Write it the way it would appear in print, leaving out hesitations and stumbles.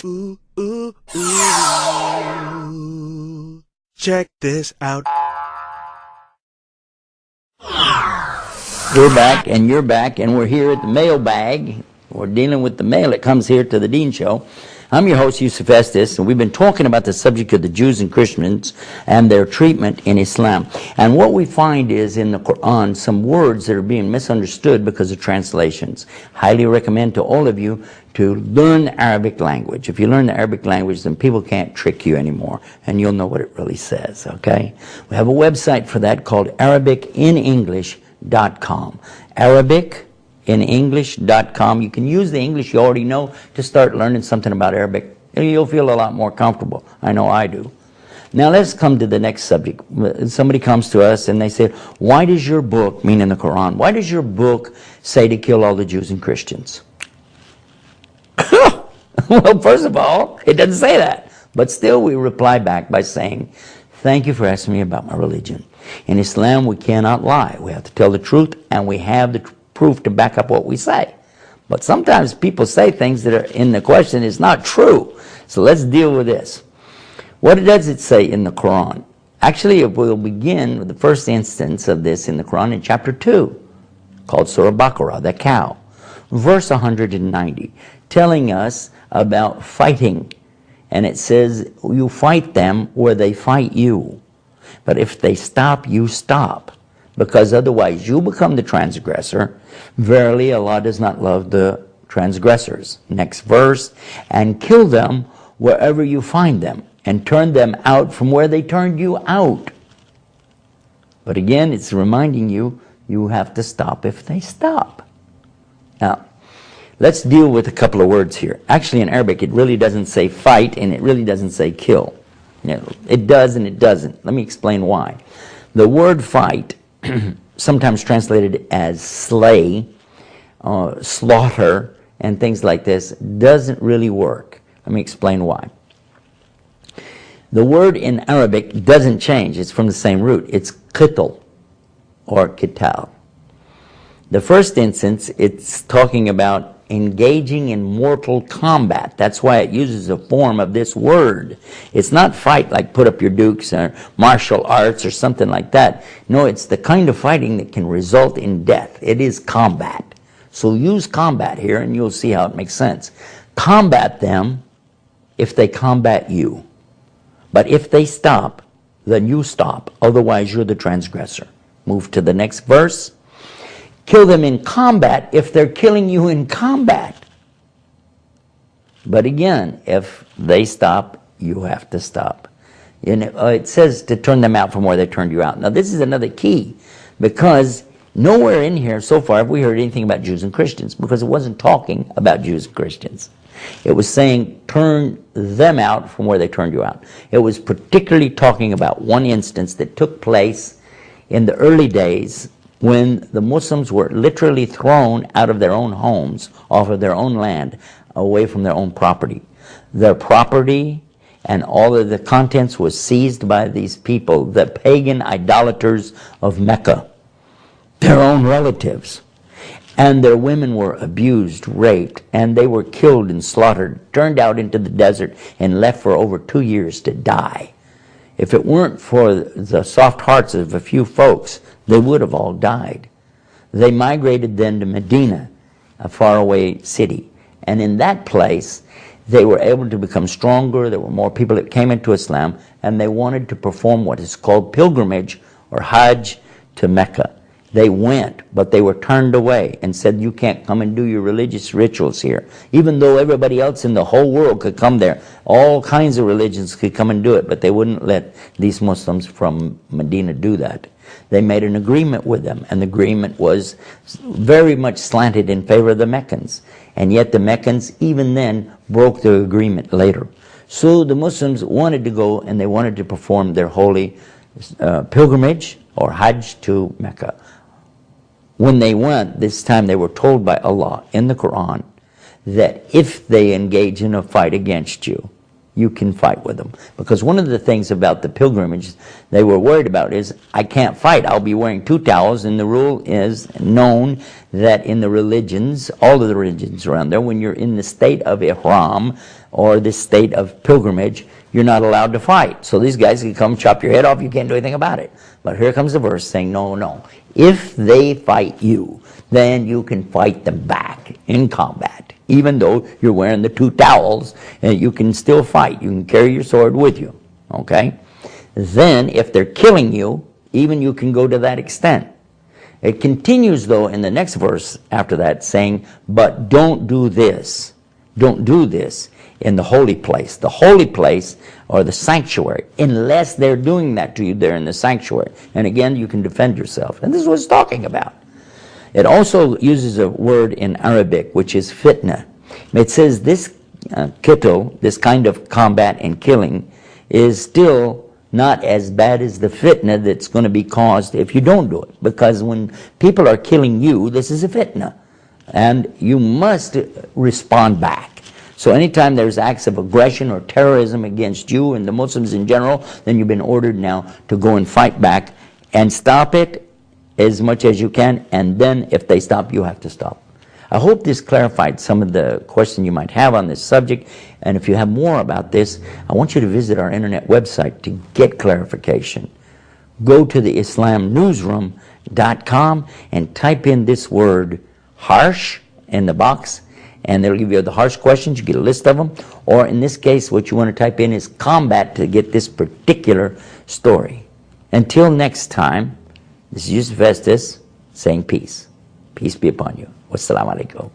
Ooh, ooh, ooh. Check this out. We're back, and you're back, and we're here at the mailbag. We're dealing with the mail that comes here to the Dean Show. I'm your host, Yusuf Estes, and we've been talking about the subject of the Jews and Christians and their treatment in Islam. And what we find is in the Quran some words that are being misunderstood because of translations. Highly recommend to all of you to learn the Arabic language. If you learn the Arabic language, then people can't trick you anymore, and you'll know what it really says, okay? We have a website for that called ArabicInEnglish.com. ArabicInEnglish.com. You can use the English you already know to start learning something about Arabic. You'll feel a lot more comfortable. I know I do. Now let's come to the next subject. Somebody comes to us and they say, why does your book, meaning the Quran, why does your book say to kill all the Jews and Christians? Well, first of all, it doesn't say that. But still we reply back by saying, thank you for asking me about my religion. In Islam, we cannot lie. We have to tell the truth, and we have the proof to back up what we say. But sometimes people say things that are in the question is not true. So let's deal with this. What does it say in the Quran? Actually, we'll begin with the first instance of this in the Quran in chapter 2, called Surah Baqarah, the cow. Verse 190, telling us about fighting. And it says, you fight them where they fight you. But if they stop, you stop. Because otherwise you become the transgressor. Verily, Allah does not love the transgressors. Next verse, and kill them wherever you find them, and turn them out from where they turned you out. But again, it's reminding you, you have to stop if they stop. Now, let's deal with a couple of words here. Actually, in Arabic, it really doesn't say fight, and it really doesn't say kill. You know, it does and it doesn't. Let me explain why. The word fight, sometimes translated as slay, slaughter, and things like this, doesn't really work. Let me explain why. The word in Arabic doesn't change. It's from the same root. It's qitl or qital. The first instance, it's talking about engaging in mortal combat. That's why it uses a form of this word. It's not fight like put up your dukes or martial arts or something like that. No, it's the kind of fighting that can result in death. It is combat. So use combat here and you'll see how it makes sense. Combat them if they combat you. But if they stop, then you stop. Otherwise, you're the transgressor. Move to the next verse. Kill them in combat if they're killing you in combat. But again, if they stop, you have to stop. You know, it says to turn them out from where they turned you out. Now this is another key, because nowhere in here so far have we heard anything about Jews and Christians, because it wasn't talking about Jews and Christians. It was saying turn them out from where they turned you out. It was particularly talking about one instance that took place in the early days when the Muslims were literally thrown out of their own homes, off of their own land, away from their own property. Their property and all of the contents was seized by these people, the pagan idolaters of Mecca, their own relatives. And their women were abused, raped, and they were killed and slaughtered, turned out into the desert, and left for over 2 years to die. If it weren't for the soft hearts of a few folks, they would have all died. They migrated then to Medina, a faraway city. And in that place, they were able to become stronger. There were more people that came into Islam, and they wanted to perform what is called pilgrimage or Hajj to Mecca. They went, but they were turned away and said, you can't come and do your religious rituals here. Even though everybody else in the whole world could come there. All kinds of religions could come and do it, but they wouldn't let these Muslims from Medina do that. They made an agreement with them, and the agreement was very much slanted in favor of the Meccans. And yet the Meccans, even then, broke the agreement later. So the Muslims wanted to go, and they wanted to perform their holy pilgrimage or Hajj to Mecca. When they went, this time they were told by Allah in the Quran that if they engage in a fight against you, you can fight with them. Because one of the things about the pilgrimage they were worried about is, I can't fight, I'll be wearing 2 towels, and the rule is known that in the religions, all of the religions around there, when you're in the state of ihram, or the state of pilgrimage, you're not allowed to fight. So these guys can come chop your head off, you can't do anything about it. But here comes the verse saying, no, no. If they fight you, then you can fight them back in combat. Even though you're wearing the 2 towels, and you can still fight. You can carry your sword with you. Okay? Then, if they're killing you, even you can go to that extent. It continues, though, in the next verse after that, saying, but don't do this. Don't do this in the holy place. The holy place, or the sanctuary, unless they're doing that to you there in the sanctuary. And again, you can defend yourself. And this is what it's talking about. It also uses a word in Arabic, which is fitna. It says this qitl, this kind of combat and killing, is still not as bad as the fitna that's going to be caused if you don't do it. Because when people are killing you, this is a fitna. And you must respond back. So anytime there's acts of aggression or terrorism against you and the Muslims in general, then you've been ordered now to go and fight back and stop it as much as you can, and then if they stop, you have to stop. I hope this clarified some of the questions you might have on this subject, and if you have more about this, I want you to visit our internet website to get clarification. Go to the IslamNewsroom.com and type in this word harsh in the box, and they'll give you the harsh questions. You get a list of them, or in this case, what you want to type in is combat to get this particular story. Until next time, this is Yusuf Estes saying peace. Peace be upon you. Wassalamu alaikum.